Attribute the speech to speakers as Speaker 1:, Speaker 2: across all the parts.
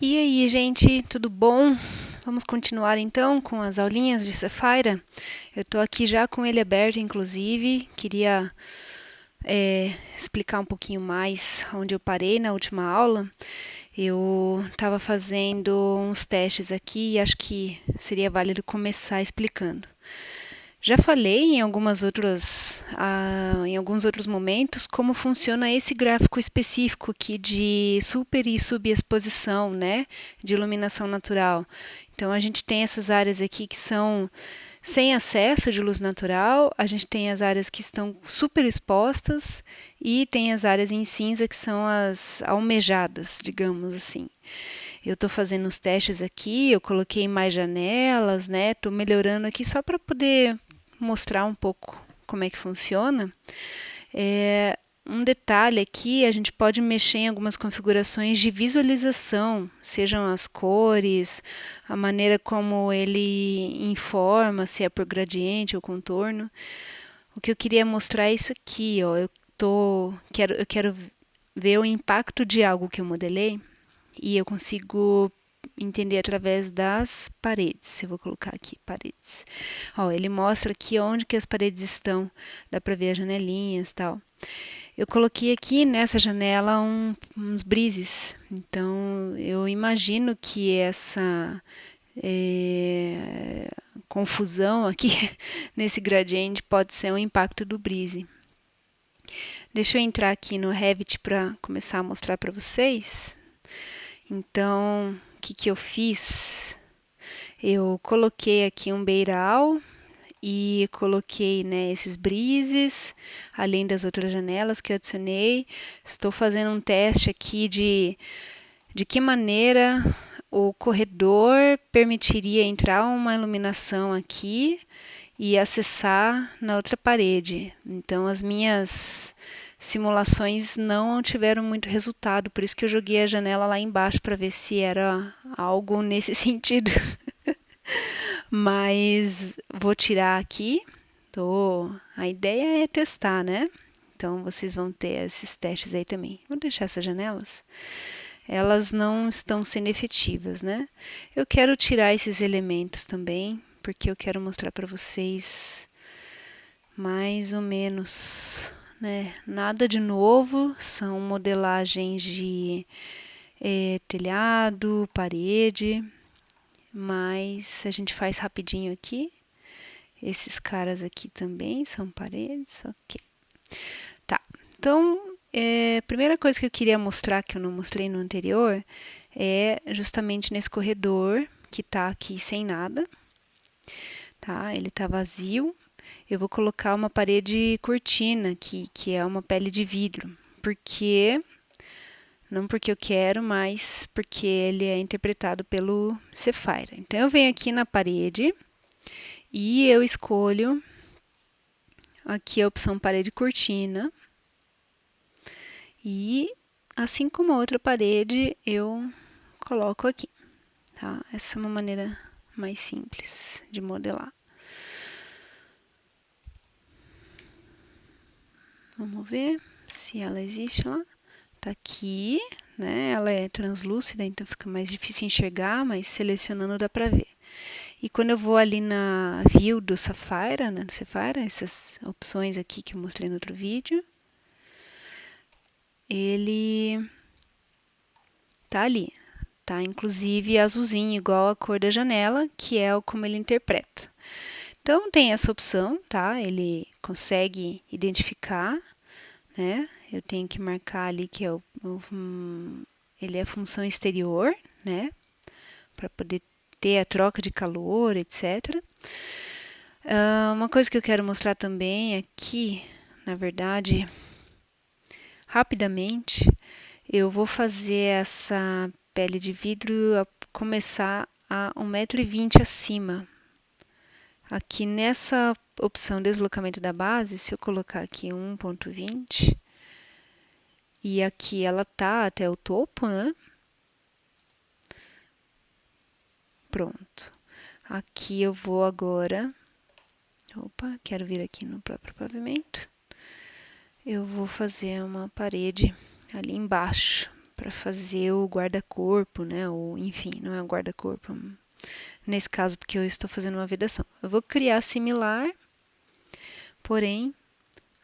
Speaker 1: E aí, gente, tudo bom? Vamos continuar então com as aulinhas de Sapphire. Eu estou aqui já com ele aberto, inclusive. Queria explicar um pouquinho mais onde eu parei na última aula. Eu estava fazendo uns testes aqui e acho que seria válido começar explicando. Já falei em alguns outros momentos como funciona esse gráfico específico aqui de super e subexposição, né, de iluminação natural. Então a gente tem essas áreas aqui que são sem acesso de luz natural, a gente tem as áreas que estão super expostas e tem as áreas em cinza que são as almejadas, digamos assim. Eu estou fazendo os testes aqui, eu coloquei mais janelas, né? Estou melhorando aqui só para poder mostrar um pouco como é que funciona. Um detalhe aqui, a gente pode mexer em algumas configurações de visualização, sejam as cores, a maneira como ele informa, se é por gradiente ou contorno. O que eu queria mostrar é isso aqui, ó. Eu quero ver o impacto de algo que eu modelei e eu consigo entender através das paredes. Eu vou colocar aqui paredes. Ó, ele mostra aqui onde que as paredes estão, dá para ver as janelinhas e tal. Eu coloquei aqui nessa janela uns brises, então eu imagino que essa é, confusão aqui nesse gradiente pode ser um impacto do brise. Deixa eu entrar aqui no Revit para começar a mostrar para vocês. Então, o que eu fiz? Eu coloquei aqui um beiral e coloquei, né, esses brises, além das outras janelas que eu adicionei. Estou fazendo um teste aqui de que maneira o corredor permitiria entrar uma iluminação aqui e acessar na outra parede. Então, as minhas simulações não tiveram muito resultado, por isso que eu joguei a janela lá embaixo para ver se era algo nesse sentido. Mas vou tirar aqui. A ideia é testar, né? Então vocês vão ter esses testes aí também. Vou deixar essas janelas. Elas não estão sendo efetivas, né? Eu quero tirar esses elementos também, porque eu quero mostrar para vocês mais ou menos, né? Nada de novo, são modelagens de telhado, parede, mas a gente faz rapidinho aqui. Esses caras aqui também são paredes, ok. Tá, então, a primeira coisa que eu queria mostrar, que eu não mostrei no anterior, é justamente nesse corredor, que tá aqui sem nada, tá? Ele tá vazio. Eu vou colocar uma parede cortina aqui, que é uma pele de vidro, porque não porque eu quero, mas porque ele é interpretado pelo Sapphire. Então eu venho aqui na parede e eu escolho aqui a opção parede cortina e assim como a outra parede eu coloco aqui, tá? Essa é uma maneira mais simples de modelar. Vamos ver se ela existe lá. Tá aqui, né? Ela é translúcida, então fica mais difícil enxergar, mas selecionando dá para ver. E quando eu vou ali na View do Sapphire, né, do Sapphire, essas opções aqui que eu mostrei no outro vídeo, ele tá ali, tá inclusive azulzinho, igual a cor da janela, que é como ele interpreta. Então tem essa opção, tá? Ele consegue identificar, né? Eu tenho que marcar ali que ele é a função exterior, né? Para poder ter a troca de calor, etc. Uma coisa que eu quero mostrar também aqui, na verdade, rapidamente, eu vou fazer essa pele de vidro começar a 1,20 m acima. Aqui nessa opção deslocamento da base, se eu colocar aqui 1,20 e aqui ela tá até o topo, né? Pronto. Aqui eu vou agora. Opa, quero vir aqui no próprio pavimento. Eu vou fazer uma parede ali embaixo para fazer o guarda-corpo, né? Ou enfim, não é um guarda-corpo nesse caso porque eu estou fazendo uma vedação. Eu vou criar similar, porém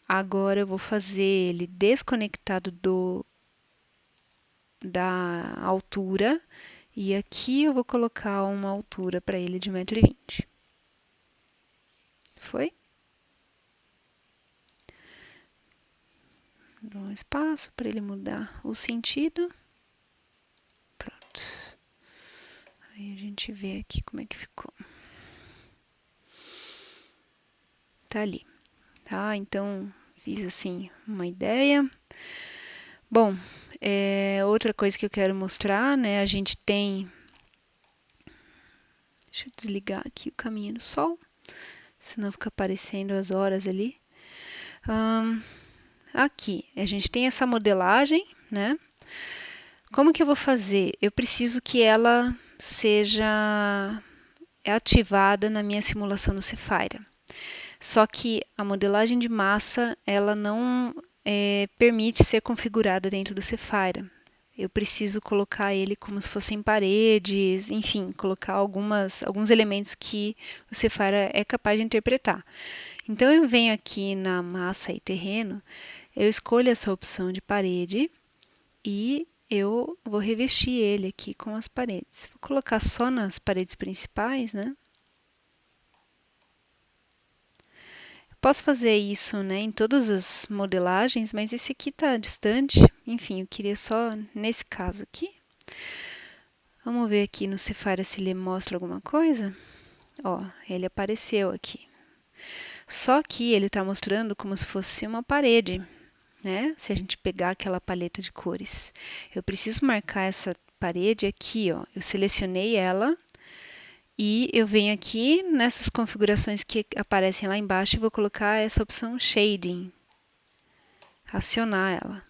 Speaker 1: agora eu vou fazer ele desconectado da altura e aqui eu vou colocar uma altura para ele de 1,20 m. Foi? Dou um espaço para ele mudar o sentido. Pronto. Aí a gente vê aqui como é que ficou. Tá ali, tá? Então, fiz assim uma ideia. Bom, outra coisa que eu quero mostrar, né? A gente tem... Deixa eu desligar aqui o caminho do sol, senão fica aparecendo as horas ali. Aqui, a gente tem essa modelagem, né? Como que eu vou fazer? Eu preciso que ela seja ativada na minha simulação no Cephira. Só que a modelagem de massa, ela não permite ser configurada dentro do Cephira. Eu preciso colocar ele como se fossem paredes, enfim, colocar alguns elementos que o Cephira é capaz de interpretar. Então, eu venho aqui na massa e terreno, eu escolho essa opção de parede e eu vou revestir ele aqui com as paredes. Vou colocar só nas paredes principais, né? Posso fazer isso, né, em todas as modelagens, mas esse aqui está distante. Enfim, eu queria só nesse caso aqui. Vamos ver aqui no Cephira se ele mostra alguma coisa. Ó, ele apareceu aqui. Só que ele está mostrando como se fosse uma parede, né? Se a gente pegar aquela paleta de cores. Eu preciso marcar essa parede aqui, ó. Eu selecionei ela. E eu venho aqui nessas configurações que aparecem lá embaixo e vou colocar essa opção Shading. Acionar ela.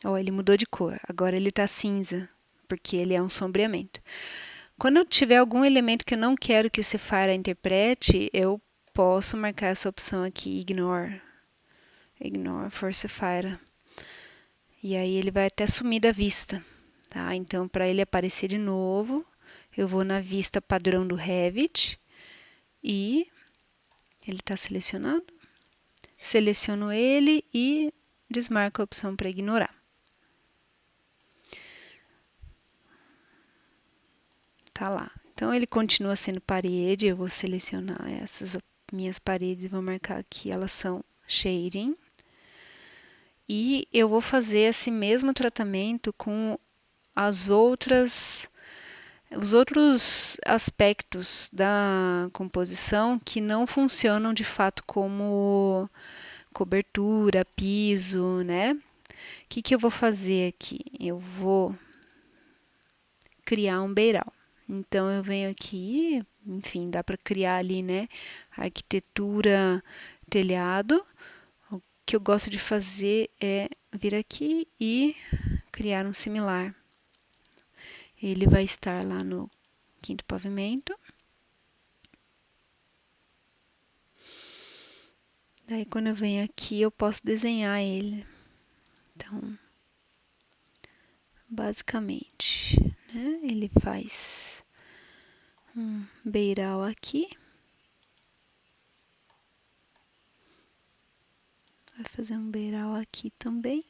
Speaker 1: Ó, ele mudou de cor. Agora ele está cinza, porque ele é um sombreamento. Quando eu tiver algum elemento que eu não quero que o Cephira interprete, eu posso marcar essa opção aqui, Ignore. Ignore for Cephira. E aí ele vai até sumir da vista. Tá? Então, para ele aparecer de novo, eu vou na vista padrão do Revit e ele está selecionado. Seleciono ele e desmarco a opção para ignorar. Tá lá. Então, ele continua sendo parede. Eu vou selecionar essas minhas paredes e vou marcar aqui, elas são shading. E eu vou fazer esse mesmo tratamento com os outros aspectos da composição que não funcionam de fato como cobertura, piso, né? O que eu vou fazer aqui? Eu vou criar um beiral. Então, eu venho aqui, enfim, dá para criar ali, né? Arquitetura, telhado. O que eu gosto de fazer é vir aqui e criar um similar. Ele vai estar lá no quinto pavimento. Daí, quando eu venho aqui, eu posso desenhar ele. Então, basicamente, né, ele faz um beiral aqui. Vai fazer um beiral aqui também.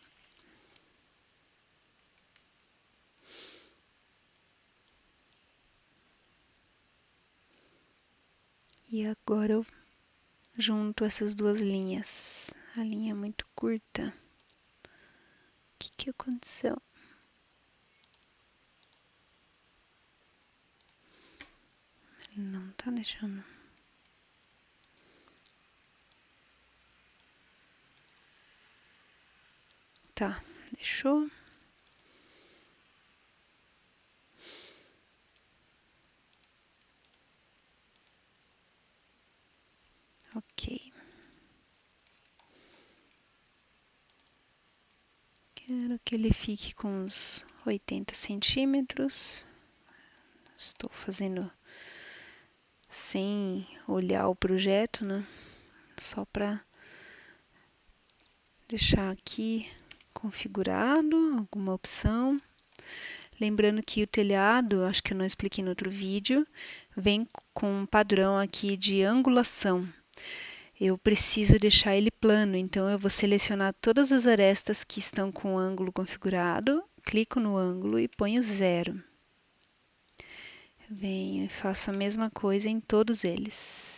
Speaker 1: E agora eu junto essas duas linhas. A linha é muito curta. O que aconteceu? Ele não tá deixando. Tá, deixou. Ok. Quero que ele fique com uns 80 centímetros. Estou fazendo sem olhar o projeto, né? Só para deixar aqui configurado, alguma opção. Lembrando que o telhado, acho que eu não expliquei no outro vídeo, vem com um padrão aqui de angulação. Eu preciso deixar ele plano, então eu vou selecionar todas as arestas que estão com o ângulo configurado, clico no ângulo e ponho 0. Venho e faço a mesma coisa em todos eles.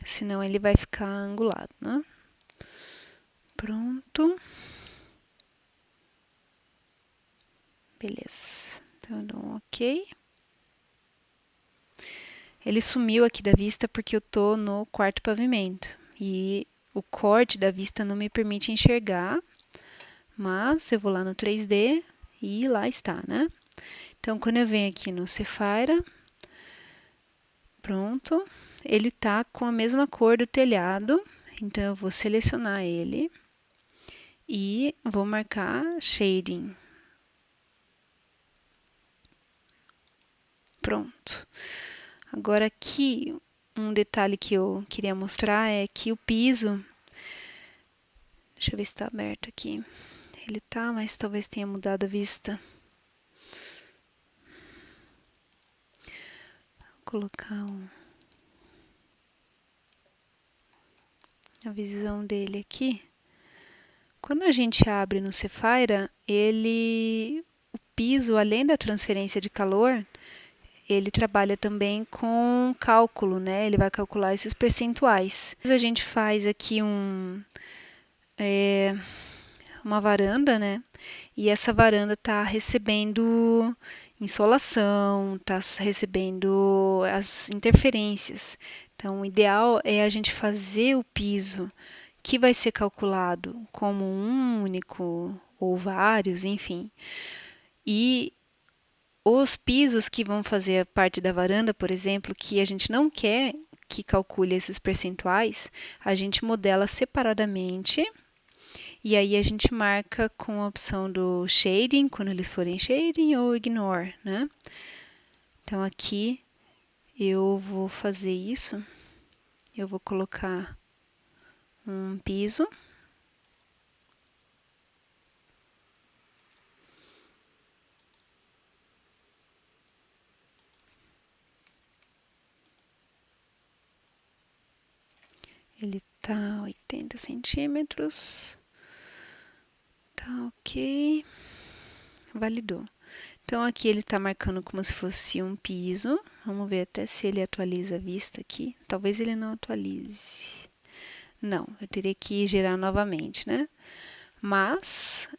Speaker 1: Senão ele vai ficar angulado, né? Pronto. Beleza. Então eu dou um OK. Ele sumiu aqui da vista porque eu tô no quarto pavimento e o corte da vista não me permite enxergar, mas eu vou lá no 3D e lá está, né? Então, quando eu venho aqui no Cephira, pronto, ele tá com a mesma cor do telhado, então eu vou selecionar ele e vou marcar Shading. Pronto. Agora aqui, um detalhe que eu queria mostrar é que o piso, deixa eu ver se está aberto aqui. Ele tá, mas talvez tenha mudado a vista. Vou colocar a visão dele aqui. Quando a gente abre no Cephira, o piso, além da transferência de calor, ele trabalha também com cálculo, né? Ele vai calcular esses percentuais. A gente faz aqui uma varanda, né? E essa varanda está recebendo insolação, está recebendo as interferências. Então, o ideal é a gente fazer o piso que vai ser calculado como um único ou vários, enfim. E os pisos que vão fazer parte da varanda, por exemplo, que a gente não quer que calcule esses percentuais, a gente modela separadamente e aí a gente marca com a opção do shading, quando eles forem shading, ou ignore, né? Então aqui eu vou fazer isso, eu vou colocar um piso. Ele tá 80 centímetros. Tá ok. Validou. Então aqui ele está marcando como se fosse um piso. Vamos ver até se ele atualiza a vista aqui. Talvez ele não atualize. Não, eu teria que gerar novamente, né? Mas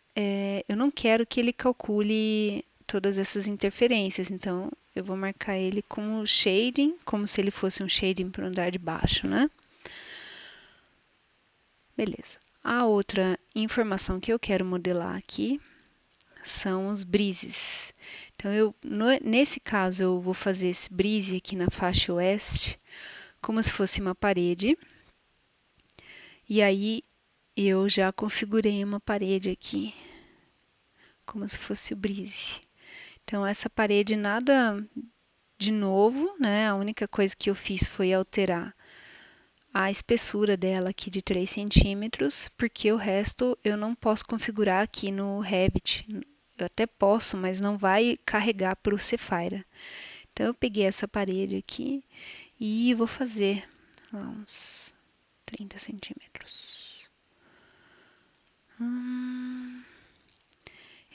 Speaker 1: eu não quero que ele calcule todas essas interferências, então eu vou marcar ele como shading, como se ele fosse um shading para o andar de baixo, né? Beleza. A outra informação que eu quero modelar aqui são os brises. Então, nesse caso, eu vou fazer esse brise aqui na faixa oeste, como se fosse uma parede. E aí, eu já configurei uma parede aqui, como se fosse o brise. Então, essa parede nada de novo, né? A única coisa que eu fiz foi alterar a espessura dela aqui de 3 centímetros, porque o resto eu não posso configurar aqui no Revit. Eu até posso, mas não vai carregar para o Cephira. Então, eu peguei essa parede aqui e vou fazer uns 30 centímetros.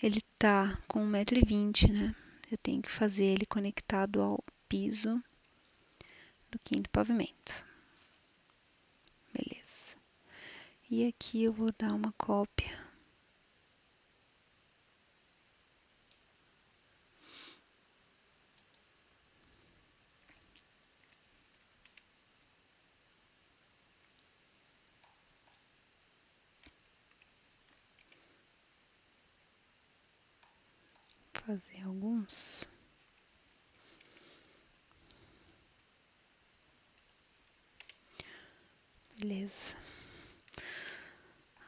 Speaker 1: Ele tá com 1,20 m, né? Eu tenho que fazer ele conectado ao piso do quinto pavimento. Beleza. E aqui eu vou dar uma cópia. Fazer alguns. Beleza.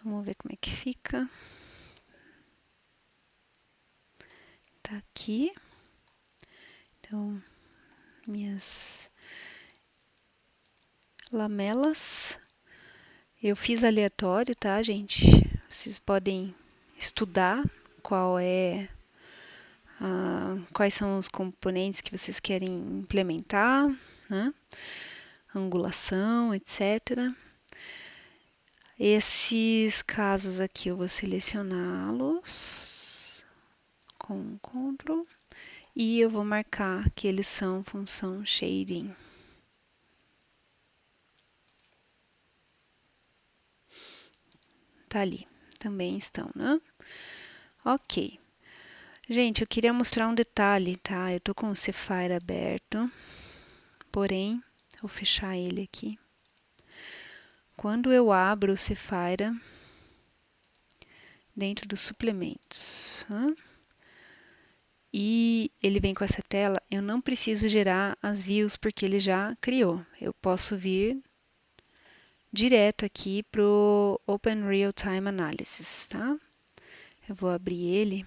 Speaker 1: Vamos ver como é que fica. Tá aqui. Então, minhas lamelas. Eu fiz aleatório, tá, gente? Vocês podem estudar quais são os componentes que vocês querem implementar, né? Angulação, etc. Esses casos aqui eu vou selecioná-los com Ctrl e eu vou marcar que eles são função shading. Tá ali, também estão, né? Ok. Gente, eu queria mostrar um detalhe, tá? Eu tô com o Cephire aberto, porém, vou fechar ele aqui. Quando eu abro o Cephire dentro dos suplementos, né? E ele vem com essa tela, eu não preciso gerar as views porque ele já criou. Eu posso vir direto aqui para o Open Real Time Analysis, tá? Eu vou abrir ele.